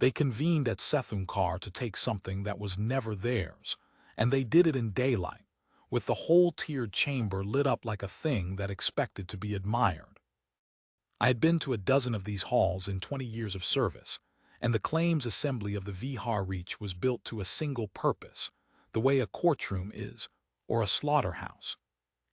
They convened at Sethunkar to take something that was never theirs, and they did it in daylight, with the whole tiered chamber lit up like a thing that expected to be admired. I had been to a dozen of these halls in 20 years of service, and the claims assembly of the Vihar Reach was built to a single purpose, the way a courtroom is, or a slaughterhouse.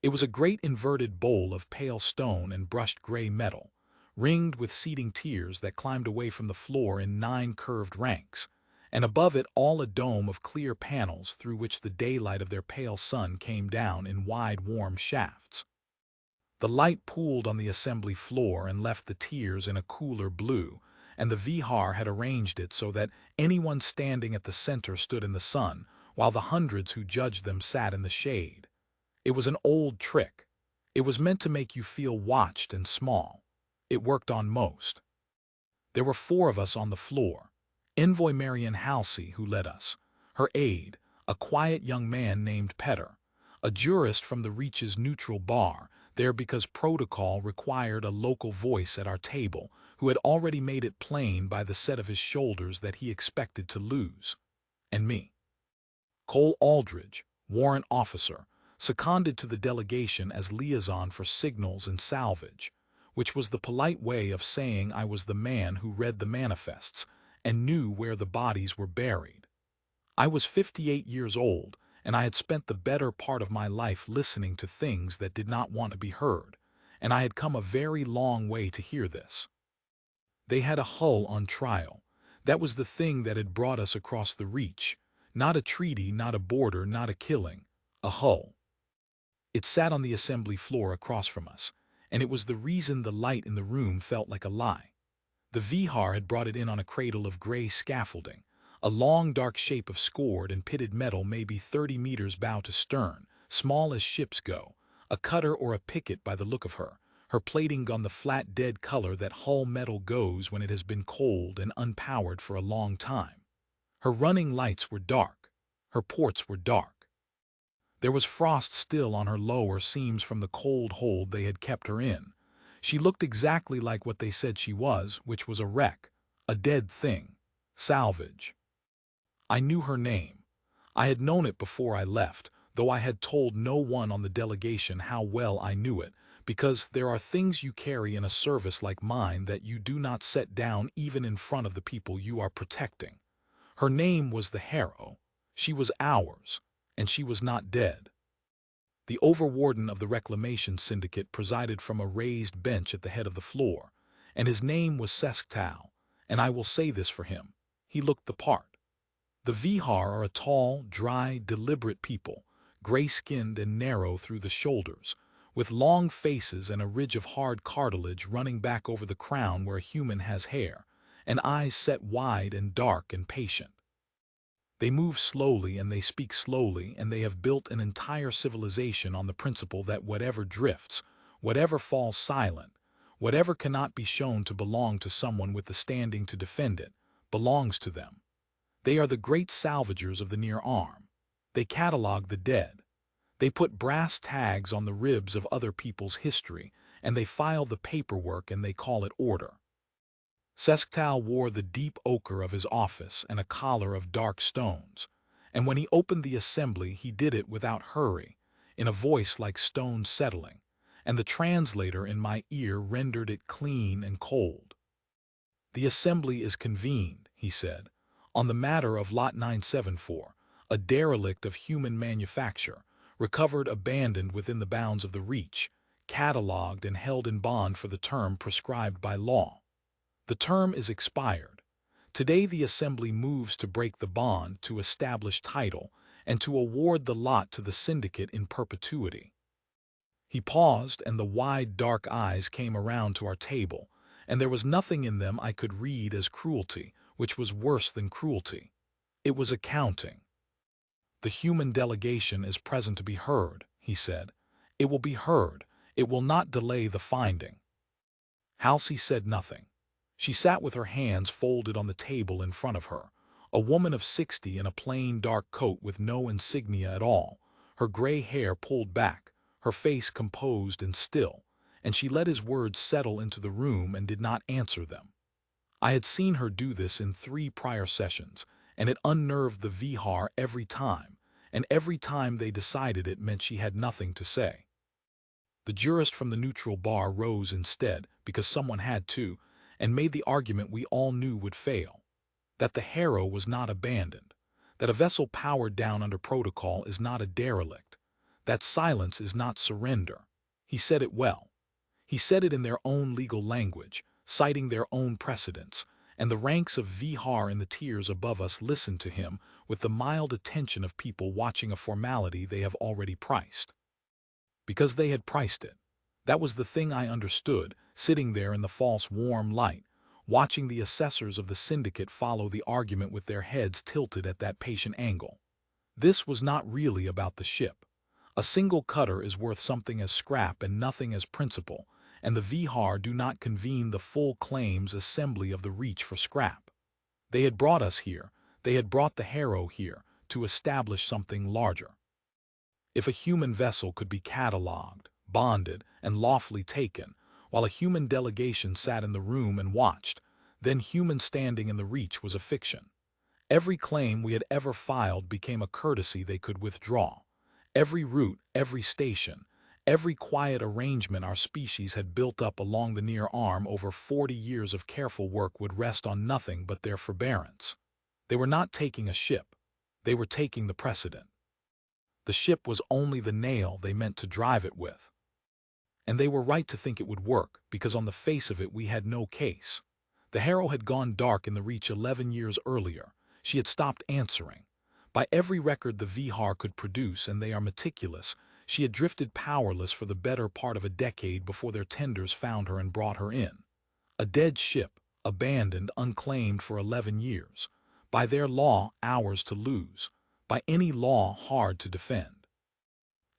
It was a great inverted bowl of pale stone and brushed gray metal, ringed with seating tiers that climbed away from the floor in 9 curved ranks, and above it all a dome of clear panels through which the daylight of their pale sun came down in wide warm shafts. The light pooled on the assembly floor and left the tiers in a cooler blue, and the Vihar had arranged it so that anyone standing at the center stood in the sun, while the hundreds who judged them sat in the shade. It was an old trick. It was meant to make you feel watched and small. It worked on most. There were 4 of us on the floor. Envoy Marian Halsey, who led us, her aide, a quiet young man named Petter, a jurist from the Reach's neutral bar, there because protocol required a local voice at our table, who had already made it plain by the set of his shoulders that he expected to lose. And me. Cole Aldridge, warrant officer, seconded to the delegation as liaison for signals and salvage, which was the polite way of saying I was the man who read the manifests and knew where the bodies were buried. I was 58 years old, and I had spent the better part of my life listening to things that did not want to be heard, and I had come a very long way to hear this. They had a hull on trial. That was the thing that had brought us across the Reach. Not a treaty, not a border, not a killing. A hull. It sat on the assembly floor across from us, and it was the reason the light in the room felt like a lie. The Vihar had brought it in on a cradle of gray scaffolding, a long dark shape of scored and pitted metal maybe 30 meters bow to stern, small as ships go, a cutter or a picket by the look of her, her plating gone the flat dead color that hull metal goes when it has been cold and unpowered for a long time. Her running lights were dark, her ports were dark. There was frost still on her lower seams from the cold hold they had kept her in. She looked exactly like what they said she was, which was a wreck, a dead thing, salvage. I knew her name. I had known it before I left, though I had told no one on the delegation how well I knew it, because there are things you carry in a service like mine that you do not set down even in front of the people you are protecting. Her name was the Harrow. She was ours, and she was not dead. The overwarden of the reclamation syndicate presided from a raised bench at the head of the floor, and his name was Sesktal, and I will say this for him. He looked the part. The Vihar are a tall, dry, deliberate people, gray-skinned and narrow through the shoulders, with long faces and a ridge of hard cartilage running back over the crown where a human has hair, and eyes set wide and dark and patient. They move slowly and they speak slowly, and they have built an entire civilization on the principle that whatever drifts, whatever falls silent, whatever cannot be shown to belong to someone with the standing to defend it, belongs to them. They are the great salvagers of the near arm. They catalog the dead. They put brass tags on the ribs of other people's history, and they file the paperwork and they call it order. Sesktal wore the deep ochre of his office and a collar of dark stones, and when he opened the assembly he did it without hurry, in a voice like stone settling, and the translator in my ear rendered it clean and cold. "The assembly is convened," he said, "on the matter of Lot 974, a derelict of human manufacture, recovered abandoned within the bounds of the Reach, catalogued and held in bond for the term prescribed by law. The term is expired. Today the assembly moves to break the bond, to establish title, and to award the lot to the syndicate in perpetuity." He paused, and the wide dark eyes came around to our table, and there was nothing in them I could read as cruelty, which was worse than cruelty. It was accounting. "The human delegation is present to be heard," he said. "It will be heard. It will not delay the finding." Halsey said nothing. She sat with her hands folded on the table in front of her, a woman of 60 in a plain dark coat with no insignia at all, her gray hair pulled back, her face composed and still, and she let his words settle into the room and did not answer them. I had seen her do this in 3 prior sessions, and it unnerved the Vihar every time, and every time they decided it meant she had nothing to say. The jurist from the neutral bar rose instead, because someone had to, and made the argument we all knew would fail, that the Harrow was not abandoned, that a vessel powered down under protocol is not a derelict, that silence is not surrender. He said it well. He said it in their own legal language, citing their own precedents, and the ranks of Vihar in the tiers above us listened to him with the mild attention of people watching a formality they have already priced. Because they had priced it. That was the thing I understood, sitting there in the false warm light, watching the assessors of the syndicate follow the argument with their heads tilted at that patient angle. This was not really about the ship. A single cutter is worth something as scrap and nothing as principal, and the Vihar do not convene the full claims assembly of the reach for scrap. They had brought us here, they had brought the Harrow here, to establish something larger. If a human vessel could be catalogued, bonded, and lawfully taken, while a human delegation sat in the room and watched, then human standing in the reach was a fiction. Every claim we had ever filed became a courtesy they could withdraw. Every route, every station, every quiet arrangement our species had built up along the near arm over 40 years of careful work would rest on nothing but their forbearance. They were not taking a ship. They were taking the precedent. The ship was only the nail they meant to drive it with. And they were right to think it would work, because on the face of it we had no case. The Harrow had gone dark in the reach 11 years earlier. She had stopped answering. By every record the Vihar could produce, and they are meticulous, she had drifted powerless for the better part of a decade before their tenders found her and brought her in. A dead ship, abandoned, unclaimed for 11 years. By their law, ours to lose. By any law, hard to defend.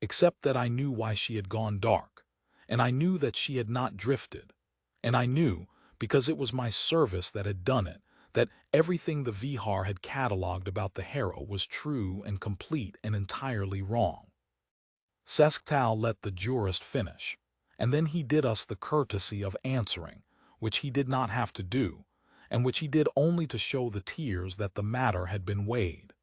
Except that I knew why she had gone dark, and I knew that she had not drifted, and I knew, because it was my service that had done it, that everything the Vihar had catalogued about the Harrow was true and complete and entirely wrong. Sesktal let the jurist finish, and then he did us the courtesy of answering, which he did not have to do, and which he did only to show the tiers that the matter had been weighed.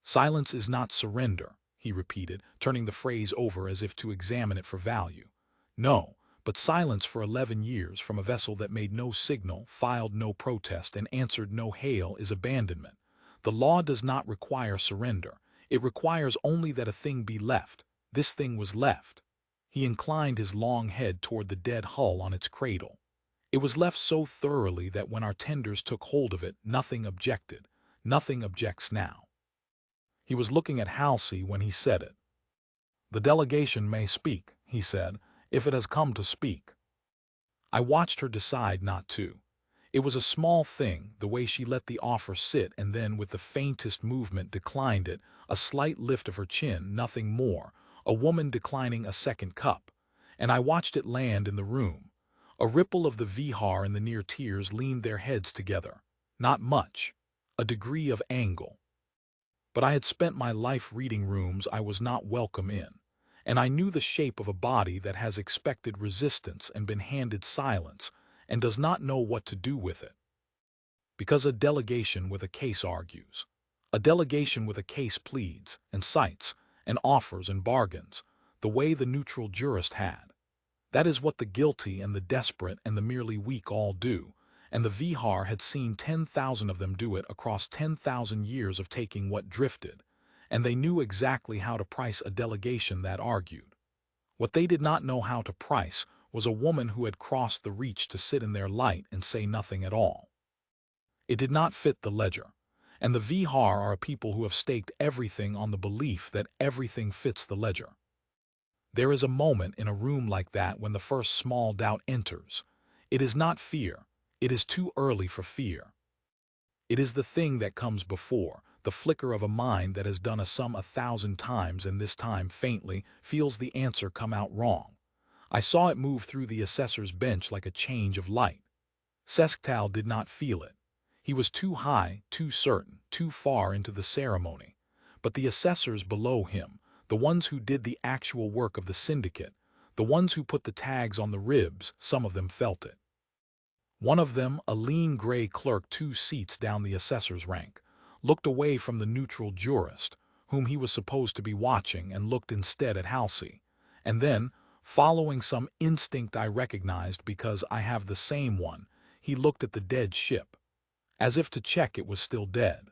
Silence is not surrender, he repeated, turning the phrase over as if to examine it for value. No, but silence for 11 years from a vessel that made no signal, filed no protest, and answered no hail is abandonment. The law does not require surrender. It requires only that a thing be left. This thing was left. He inclined his long head toward the dead hull on its cradle. It was left so thoroughly that when our tenders took hold of it, nothing objected. Nothing objects now. He was looking at Halsey when he said it. The delegation may speak, he said, if it has come to speak. I watched her decide not to. It was a small thing, the way she let the offer sit and then with the faintest movement declined it, a slight lift of her chin, nothing more, a woman declining a second cup. And I watched it land in the room. A ripple of the Vihar in the near tiers leaned their heads together. Not much. A degree of angle. But I had spent my life reading rooms I was not welcome in, and I knew the shape of a body that has expected resistance and been handed silence and does not know what to do with it. Because a delegation with a case argues. A delegation with a case pleads and cites and offers and bargains, the way the neutral jurist had. That is what the guilty and the desperate and the merely weak all do, and the Vihar had seen 10,000 of them do it across 10,000 years of taking what drifted, and they knew exactly how to price a delegation that argued. What they did not know how to price was a woman who had crossed the reach to sit in their light and say nothing at all. It did not fit the ledger, and the Vihar are a people who have staked everything on the belief that everything fits the ledger. There is a moment in a room like that when the first small doubt enters. It is not fear. It is too early for fear. It is the thing that comes before, the flicker of a mind that has done a sum 1,000 times and this time faintly feels the answer come out wrong. I saw it move through the assessor's bench like a change of light. Sesktal did not feel it. He was too high, too certain, too far into the ceremony. But the assessors below him, the ones who did the actual work of the syndicate, the ones who put the tags on the ribs, some of them felt it. One of them, a lean gray clerk 2 seats down the assessor's rank, looked away from the neutral jurist, whom he was supposed to be watching, and looked instead at Halsey. And then, following some instinct I recognized because I have the same one, he looked at the dead ship, as if to check it was still dead.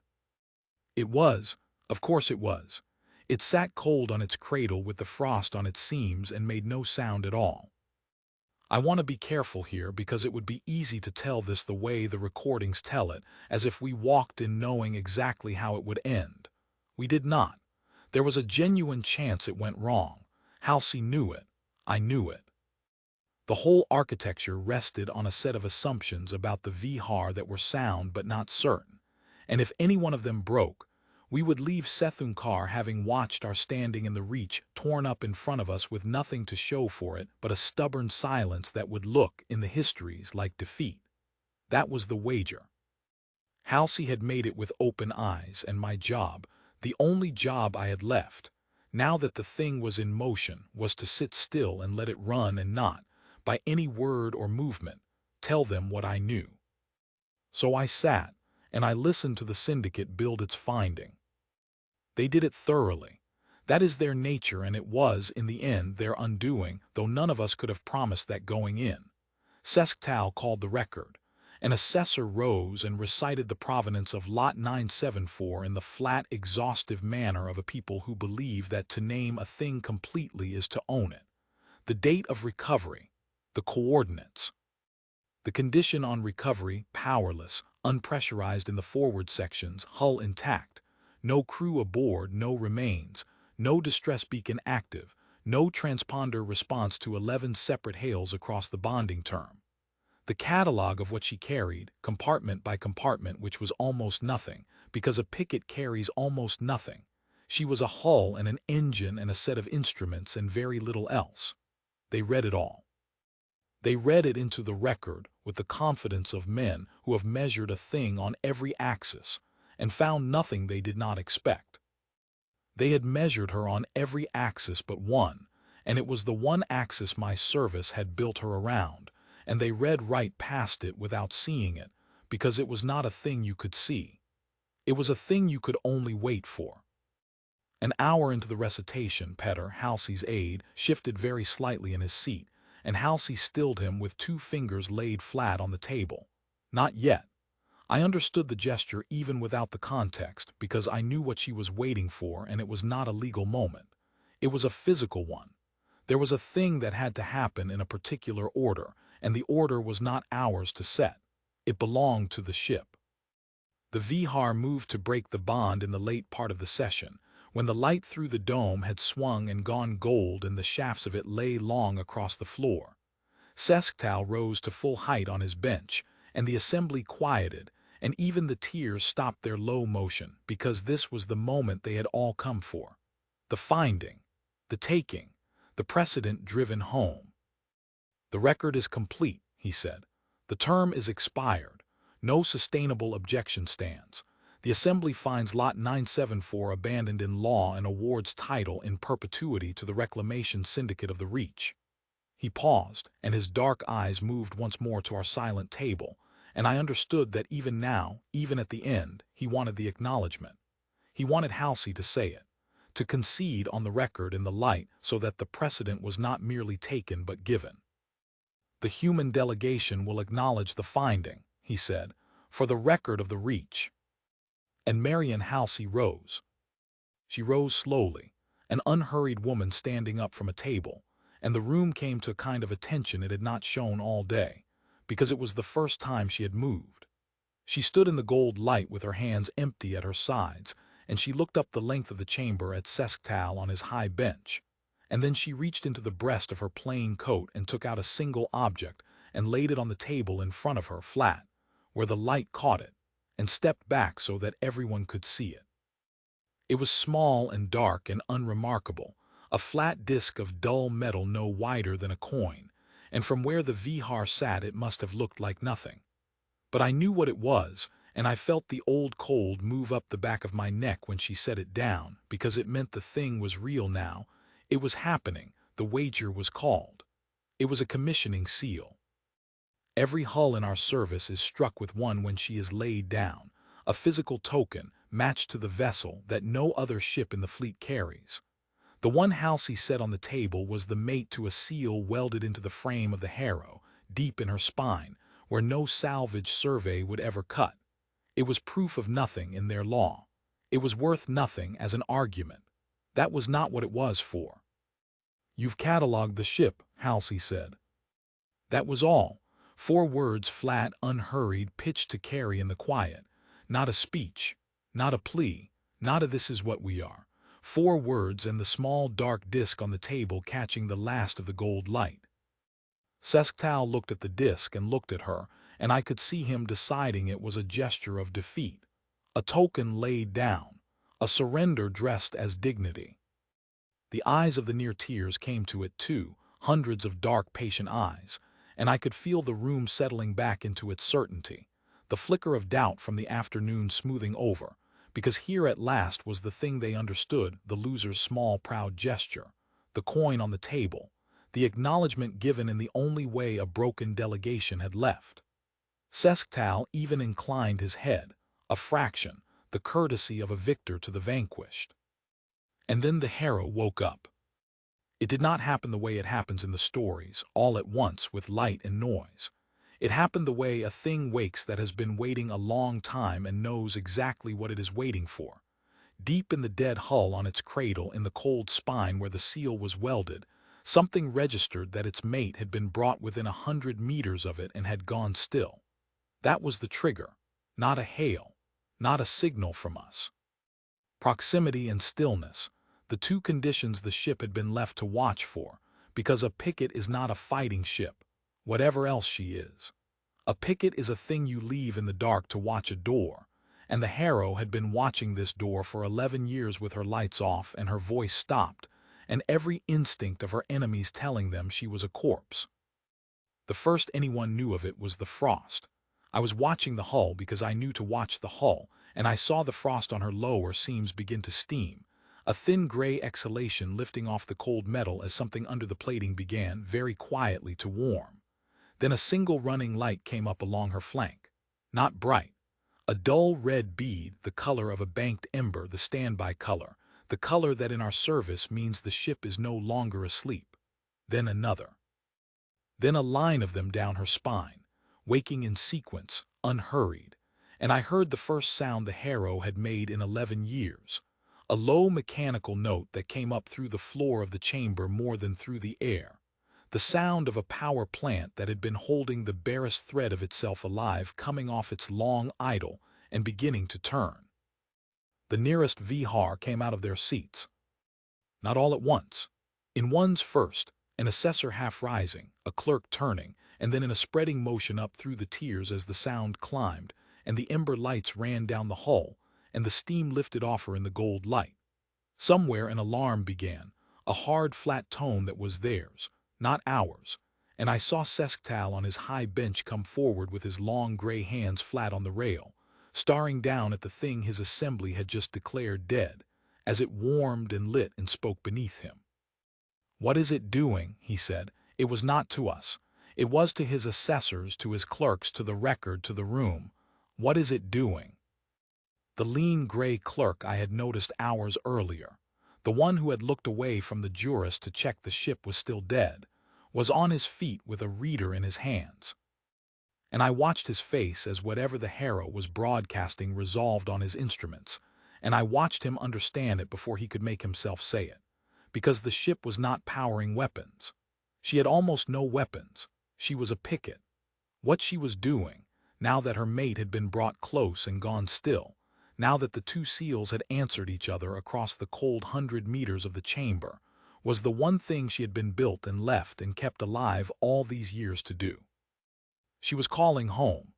It was, of course it was. It sat cold on its cradle with the frost on its seams and made no sound at all. I want to be careful here because it would be easy to tell this the way the recordings tell it, as if we walked in knowing exactly how it would end. We did not. There was a genuine chance it went wrong. Halsey knew it. I knew it. The whole architecture rested on a set of assumptions about the Vihar that were sound but not certain, and if any one of them broke, we would leave Sethunkar having watched our standing in the reach torn up in front of us with nothing to show for it but a stubborn silence that would look, in the histories, like defeat. That was the wager. Halsey had made it with open eyes, and my job, the only job I had left, now that the thing was in motion, was to sit still and let it run and not, by any word or movement, tell them what I knew. So I sat, and I listened to the syndicate build its finding. They did it thoroughly. That is their nature, and it was, in the end, their undoing, though none of us could have promised that going in. Sesktal called the record. An assessor rose and recited the provenance of Lot 974 in the flat, exhaustive manner of a people who believe that to name a thing completely is to own it. The date of recovery, the coordinates. The condition on recovery, powerless, unpressurized in the forward sections, hull intact. No crew aboard, no remains, no distress beacon active, no transponder response to 11 separate hails across the bonding term. The catalog of what she carried, compartment by compartment, which was almost nothing, because a picket carries almost nothing. She was a hull and an engine and a set of instruments and very little else. They read it all. They read it into the record with the confidence of men who have measured a thing on every axis and found nothing they did not expect. They had measured her on every axis but one, and it was the one axis my service had built her around, and they read right past it without seeing it, because it was not a thing you could see. It was a thing you could only wait for. An hour into the recitation, Petter, Halsey's aide, shifted very slightly in his seat, and Halsey stilled him with 2 fingers laid flat on the table. Not yet. I understood the gesture even without the context, because I knew what she was waiting for, and it was not a legal moment. It was a physical one. There was a thing that had to happen in a particular order, and the order was not ours to set. It belonged to the ship. The Vihar moved to break the bond in the late part of the session, when the light through the dome had swung and gone gold and the shafts of it lay long across the floor. Sesktal rose to full height on his bench, and the assembly quieted, and even the tears stopped their low motion, because this was the moment they had all come for. The finding, the taking, the precedent driven home. The record is complete, he said. The term is expired. No sustainable objection stands. The Assembly finds Lot 974 abandoned in law and awards title in perpetuity to the Reclamation Syndicate of the Reach. He paused, and his dark eyes moved once more to our silent table, and I understood that even now, even at the end, he wanted the acknowledgement. He wanted Halsey to say it, to concede on the record in the light so that the precedent was not merely taken but given. The human delegation will acknowledge the finding, he said, for the record of the Reach. And Marian Halsey rose. She rose slowly, an unhurried woman standing up from a table, and the room came to a kind of attention it had not shown all day, because it was the first time she had moved. She stood in the gold light with her hands empty at her sides, and she looked up the length of the chamber at Sesktal on his high bench, and then she reached into the breast of her plain coat and took out a single object and laid it on the table in front of her flat, where the light caught it, and stepped back so that everyone could see it. It was small and dark and unremarkable, a flat disk of dull metal no wider than a coin, and from where the Vihar sat it must have looked like nothing. But I knew what it was, and I felt the old cold move up the back of my neck when she set it down, because it meant the thing was real now. It was happening. The wager was called. It was a commissioning seal. Every hull in our service is struck with one when she is laid down, a physical token matched to the vessel that no other ship in the fleet carries. The one Halsey set on the table was the mate to a seal welded into the frame of the Harrow, deep in her spine, where no salvage survey would ever cut. It was proof of nothing in their law. It was worth nothing as an argument. That was not what it was for. "You've catalogued the ship," Halsey said. That was all. 4 words, flat, unhurried, pitched to carry in the quiet. Not a speech, not a plea, not a "this is what we are." 4 words, and the small dark disk on the table catching the last of the gold light. Sesktal looked at the disk and looked at her, and I could see him deciding it was a gesture of defeat. A token laid down, a surrender dressed as dignity. The eyes of the near tears came to it too, hundreds of dark, patient eyes, and I could feel the room settling back into its certainty, the flicker of doubt from the afternoon smoothing over, because here at last was the thing they understood, the loser's small, proud gesture, the coin on the table, the acknowledgement given in the only way a broken delegation had left. Sesktal even inclined his head, a fraction, the courtesy of a victor to the vanquished. And then the Harrow woke up. It did not happen the way it happens in the stories, all at once with light and noise. It happened the way a thing wakes that has been waiting a long time and knows exactly what it is waiting for. Deep in the dead hull on its cradle, in the cold spine where the seal was welded, something registered that its mate had been brought within 100 meters of it and had gone still. That was the trigger, not a hail, not a signal from us. Proximity and stillness, the 2 conditions the ship had been left to watch for, because a picket is not a fighting ship, whatever else she is. A picket is a thing you leave in the dark to watch a door, and the Harrow had been watching this door for 11 years with her lights off and her voice stopped, and every instinct of her enemies telling them she was a corpse. The first anyone knew of it was the frost. I was watching the hull because I knew to watch the hull, and I saw the frost on her lower seams begin to steam, a thin gray exhalation lifting off the cold metal as something under the plating began, very quietly, to warm. Then a single running light came up along her flank. Not bright. A dull red bead, the color of a banked ember, the standby color, the color that in our service means the ship is no longer asleep. Then another. Then a line of them down her spine, waking in sequence, unhurried, and I heard the first sound the Harrow had made in 11 years. A low mechanical note that came up through the floor of the chamber more than through the air. The sound of a power plant that had been holding the barest thread of itself alive coming off its long idle and beginning to turn. The nearest Vihar came out of their seats. Not all at once. In ones first, an assessor half rising, a clerk turning, and then in a spreading motion up through the tiers as the sound climbed, and the ember lights ran down the hull, and the steam lifted off her in the gold light. Somewhere an alarm began, a hard, flat tone that was theirs, not ours, and I saw Sesktal on his high bench come forward with his long gray hands flat on the rail, staring down at the thing his assembly had just declared dead, as it warmed and lit and spoke beneath him. "What is it doing?" he said. It was not to us. It was to his assessors, to his clerks, to the record, to the room. What is it doing? The lean gray clerk I had noticed hours earlier, the one who had looked away from the jurist to check the ship was still dead, was on his feet with a reader in his hands. And I watched his face as whatever the Harrow was broadcasting resolved on his instruments, and I watched him understand it before he could make himself say it, because the ship was not powering weapons. She had almost no weapons. She was a picket. What she was doing, now that her mate had been brought close and gone still, now that the 2 seals had answered each other across the cold 100 meters of the chamber, was the one thing she had been built and left and kept alive all these years to do. She was calling home.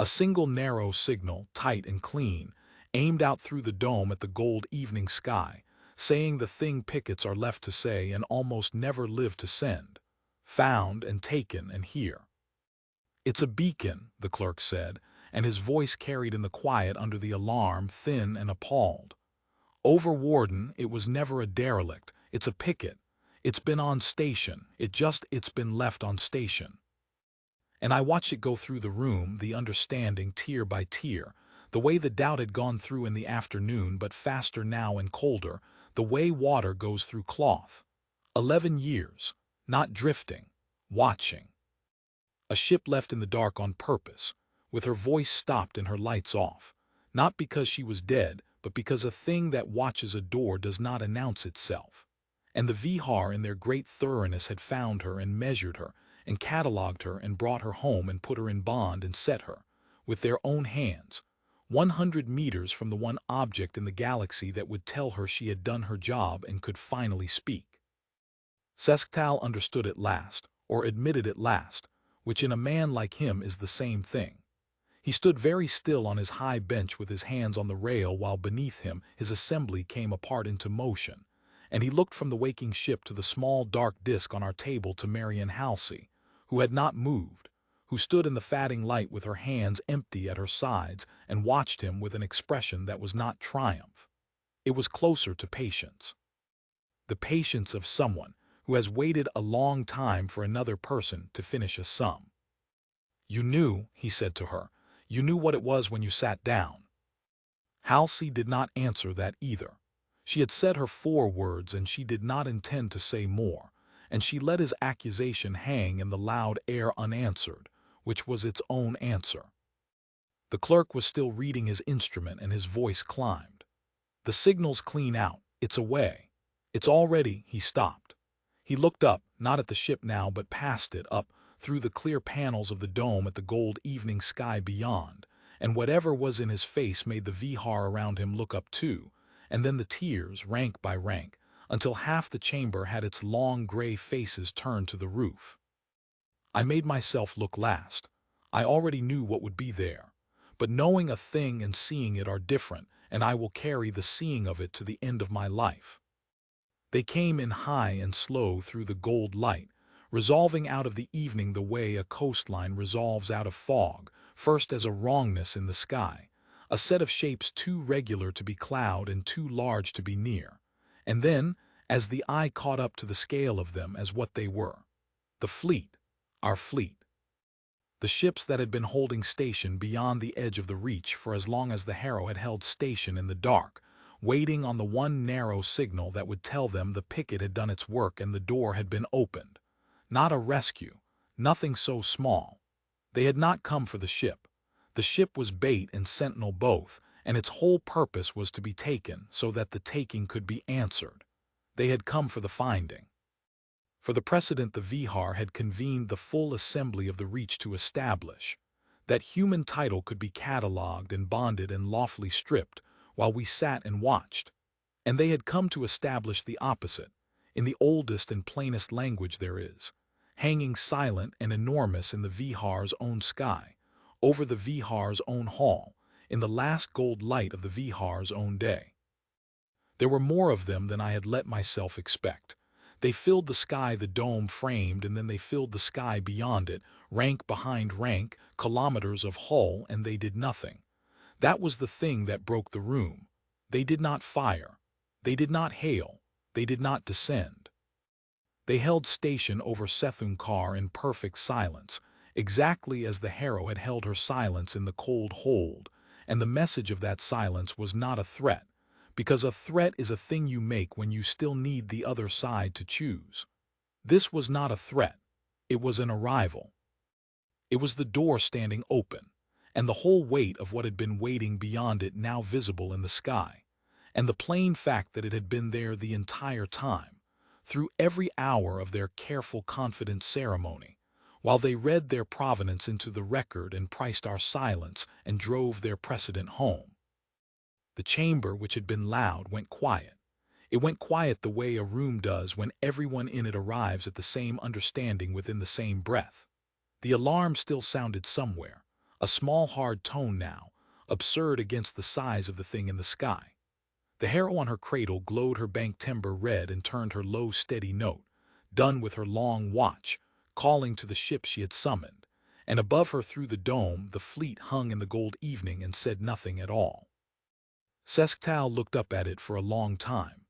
A single narrow signal, tight and clean, aimed out through the dome at the gold evening sky, saying the thing pickets are left to say and almost never live to send. Found and taken and here. "It's a beacon," the clerk said, and his voice carried in the quiet under the alarm, thin and appalled. "Over Warden, it was never a derelict. It's a picket. It's been on station. It's been left on station." And I watched it go through the room, the understanding tier by tier, the way the doubt had gone through in the afternoon, but faster now and colder, the way water goes through cloth. 11 years, not drifting, watching. A ship left in the dark on purpose, with her voice stopped and her lights off, not because she was dead, but because a thing that watches a door does not announce itself. And the Vihar in their great thoroughness had found her and measured her, and catalogued her and brought her home and put her in bond and set her, with their own hands, 100 meters from the one object in the galaxy that would tell her she had done her job and could finally speak. Sesktal understood at last, or admitted at last, which in a man like him is the same thing. He stood very still on his high bench with his hands on the rail while beneath him his assembly came apart into motion, and he looked from the waking ship to the small dark disk on our table to Marian Halsey, who had not moved, who stood in the fading light with her hands empty at her sides and watched him with an expression that was not triumph. It was closer to patience. The patience of someone who has waited a long time for another person to finish a sum. "You knew," he said to her, "you knew what it was when you sat down." Halsey did not answer that either. She had said her 4 words and she did not intend to say more, and she let his accusation hang in the loud air unanswered, which was its own answer. The clerk was still reading his instrument and his voice climbed. "The signal's clean out. It's away. It's all ready." He stopped. He looked up, not at the ship now, but past it, up through the clear panels of the dome at the gold evening sky beyond, and whatever was in his face made the Vihar around him look up too, and then the tiers, rank by rank, until half the chamber had its long gray faces turned to the roof. I made myself look last. I already knew what would be there, but knowing a thing and seeing it are different, and I will carry the seeing of it to the end of my life. They came in high and slow through the gold light, resolving out of the evening the way a coastline resolves out of fog, first as a wrongness in the sky, a set of shapes too regular to be cloud and too large to be near, and then, as the eye caught up to the scale of them as what they were. The fleet, our fleet. The ships that had been holding station beyond the edge of the reach for as long as the Harrow had held station in the dark, waiting on the one narrow signal that would tell them the picket had done its work and the door had been opened. Not a rescue, nothing so small. They had not come for the ship. The ship was bait and sentinel both, and its whole purpose was to be taken so that the taking could be answered. They had come for the finding. For the precedent the Vihar had convened the full assembly of the Reach to establish that human title could be catalogued and bonded and lawfully stripped, while we sat and watched. And they had come to establish the opposite, in the oldest and plainest language there is, hanging silent and enormous in the Vihar's own sky, over the Vihar's own hall, in the last gold light of the Vihar's own day. There were more of them than I had let myself expect. They filled the sky the dome framed, and then they filled the sky beyond it, rank behind rank, kilometers of hull, and they did nothing. That was the thing that broke the room. They did not fire. They did not hail. They did not descend. They held station over Sethun-Kar in perfect silence, exactly as the Harrow had held her silence in the cold hold, and the message of that silence was not a threat, because a threat is a thing you make when you still need the other side to choose. This was not a threat. It was an arrival. It was the door standing open, and the whole weight of what had been waiting beyond it now visible in the sky, and the plain fact that it had been there the entire time, through every hour of their careful, confident ceremony, while they read their provenance into the record and priced our silence and drove their precedent home. The chamber, which had been loud, went quiet. It went quiet the way a room does when everyone in it arrives at the same understanding within the same breath. The alarm still sounded somewhere, a small hard tone now, absurd against the size of the thing in the sky. The Harrow on her cradle glowed her bank timber red and turned her low steady note, done with her long watch, calling to the ship she had summoned, and above her through the dome the fleet hung in the gold evening and said nothing at all. Sesktal looked up at it for a long time.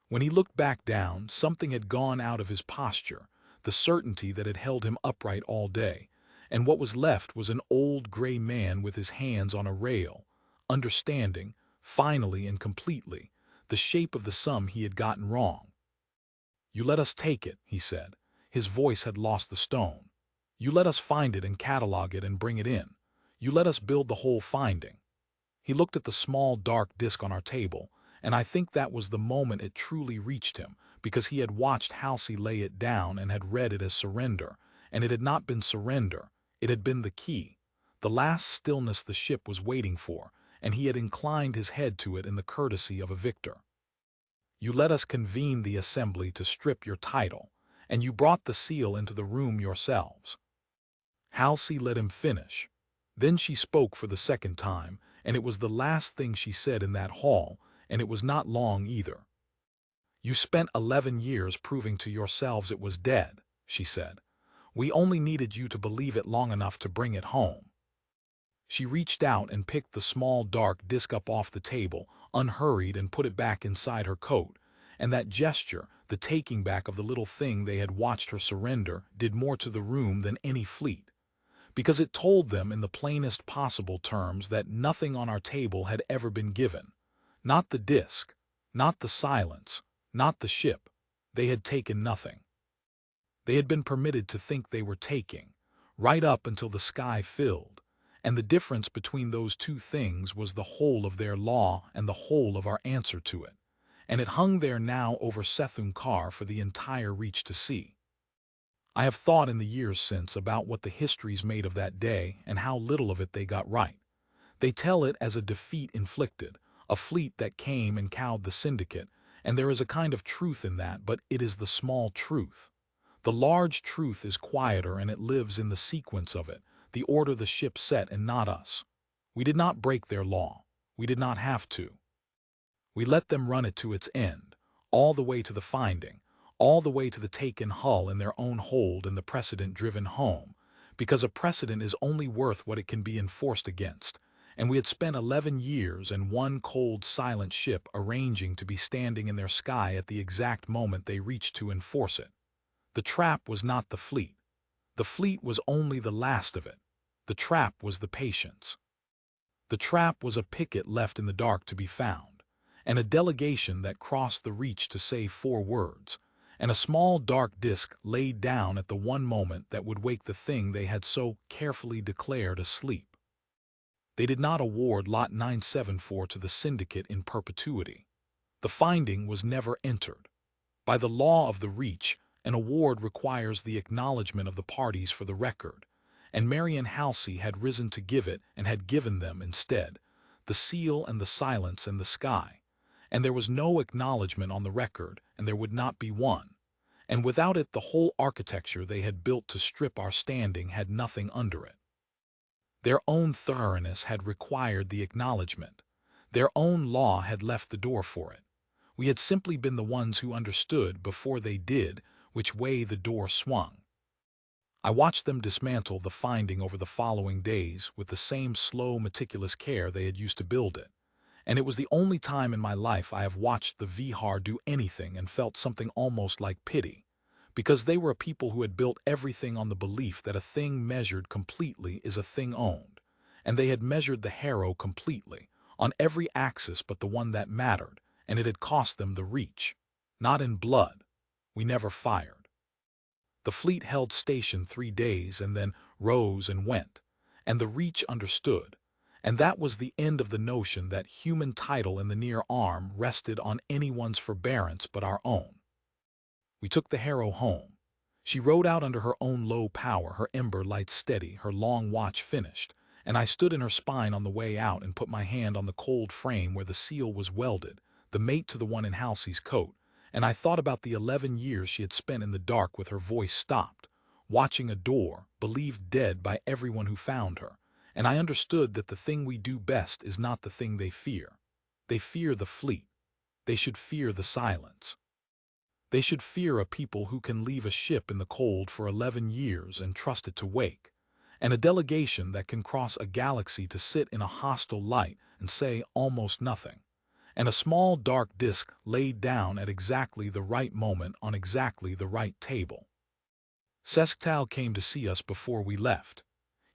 When he looked back down, something had gone out of his posture, the certainty that had held him upright all day, and what was left was an old gray man with his hands on a rail, understanding, finally and completely, the shape of the sum he had gotten wrong. "You let us take it," he said. His voice had lost the stone. "You let us find it and catalog it and bring it in. You let us build the whole finding." He looked at the small dark disk on our table, and I think that was the moment it truly reached him, because he had watched Halsey lay it down and had read it as surrender, and it had not been surrender, it had been the key, the last stillness the ship was waiting for, and he had inclined his head to it in the courtesy of a victor. "You let us convene the assembly to strip your title, and you brought the seal into the room yourselves." Halsey let him finish. Then she spoke for the second time, and it was the last thing she said in that hall, and it was not long either. "You spent 11 years proving to yourselves it was dead," she said. "We only needed you to believe it long enough to bring it home." She reached out and picked the small dark disk up off the table, unhurried, and put it back inside her coat, and that gesture, the taking back of the little thing they had watched her surrender, did more to the room than any fleet, because it told them in the plainest possible terms that nothing on our table had ever been given. Not the disk, not the silence, not the ship. They had taken nothing. They had been permitted to think they were taking, right up until the sky filled, and the difference between those two things was the whole of their law and the whole of our answer to it, and it hung there now over Sethun-Kar for the entire reach to see. I have thought in the years since about what the histories made of that day and how little of it they got right. They tell it as a defeat inflicted, a fleet that came and cowed the syndicate, and there is a kind of truth in that, but it is the small truth. The large truth is quieter, and it lives in the sequence of it, the order the ship set, and not us. We did not break their law. We did not have to. We let them run it to its end, all the way to the finding, all the way to the taken hull in their own hold and the precedent driven home, because a precedent is only worth what it can be enforced against, and we had spent 11 years and one cold, silent ship arranging to be standing in their sky at the exact moment they reached to enforce it. The trap was not the fleet. The fleet was only the last of it. The trap was the patience. The trap was a picket left in the dark to be found, and a delegation that crossed the reach to say 4 words, and a small dark disk laid down at the one moment that would wake the thing they had so carefully declared asleep. They did not award Lot 974 to the syndicate in perpetuity. The finding was never entered. By the law of the reach, an award requires the acknowledgement of the parties for the record, and Marian Halsey had risen to give it and had given them instead the seal and the silence and the sky, and there was no acknowledgement on the record, and there would not be one, and without it the whole architecture they had built to strip our standing had nothing under it. Their own thoroughness had required the acknowledgement. Their own law had left the door for it. We had simply been the ones who understood before they did which way the door swung. I watched them dismantle the finding over the following days with the same slow, meticulous care they had used to build it, and it was the only time in my life I have watched the Vihar do anything and felt something almost like pity, because they were a people who had built everything on the belief that a thing measured completely is a thing owned, and they had measured the Harrow completely, on every axis but the one that mattered, and it had cost them the reach. Not in blood. We never fired. The fleet held station 3 days and then rose and went, and the reach understood, and that was the end of the notion that human title in the near arm rested on anyone's forbearance but our own. We took the Harrow home. She rode out under her own low power, her ember light steady, her long watch finished, and I stood in her spine on the way out and put my hand on the cold frame where the seal was welded, the mate to the one in Halsey's coat, and I thought about the 11 years she had spent in the dark with her voice stopped, watching a door, believed dead by everyone who found her, and I understood that the thing we do best is not the thing they fear. They fear the fleet. They should fear the silence. They should fear a people who can leave a ship in the cold for 11 years and trust it to wake, and a delegation that can cross a galaxy to sit in a hostile light and say almost nothing, and a small dark disk laid down at exactly the right moment on exactly the right table. Sesktal came to see us before we left.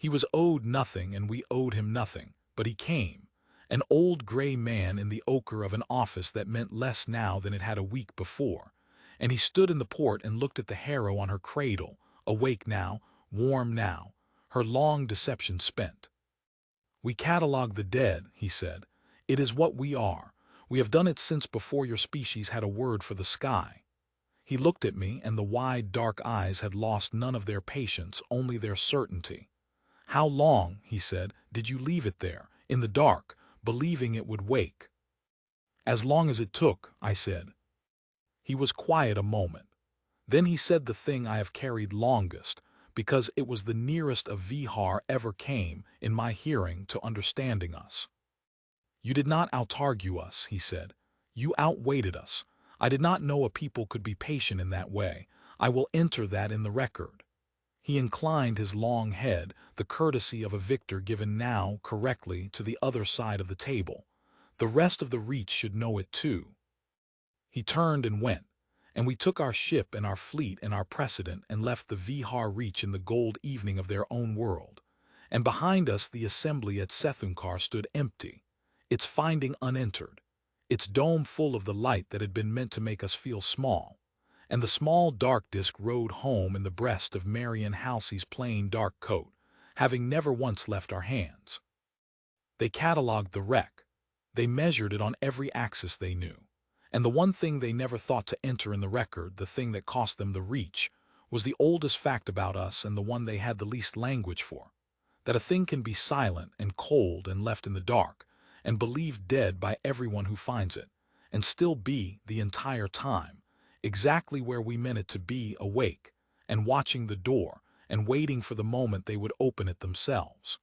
He was owed nothing and we owed him nothing, but he came, an old gray man in the ochre of an office that meant less now than it had a week before, and he stood in the port and looked at the harrow on her cradle, awake now, warm now, her long deception spent. "We catalogue the dead," he said. "It is what we are. We have done it since before your species had a word for the sky." He looked at me, and the wide, dark eyes had lost none of their patience, only their certainty. "How long," he said, "did you leave it there, in the dark, believing it would wake?" "As long as it took," I said. He was quiet a moment. Then he said the thing I have carried longest, because it was the nearest a Vihar ever came, in my hearing, to understanding us. "You did not out-argue us," he said. "You outwaited us. I did not know a people could be patient in that way. I will enter that in the record." He inclined his long head, the courtesy of a victor given now, correctly, to the other side of the table. The rest of the reach should know it too. He turned and went, and we took our ship and our fleet and our precedent and left the Vihar reach in the gold evening of their own world. And behind us the assembly at Sethunkar stood empty, its finding unentered, its dome full of the light that had been meant to make us feel small. And the small dark disk rode home in the breast of Marian Halsey's plain dark coat, having never once left our hands. They catalogued the wreck. They measured it on every axis they knew. And the one thing they never thought to enter in the record, the thing that cost them the reach, was the oldest fact about us and the one they had the least language for. That a thing can be silent and cold and left in the dark, and believed dead by everyone who finds it, and still be, the entire time, exactly where we meant it to be, awake, and watching the door, and waiting for the moment they would open it themselves.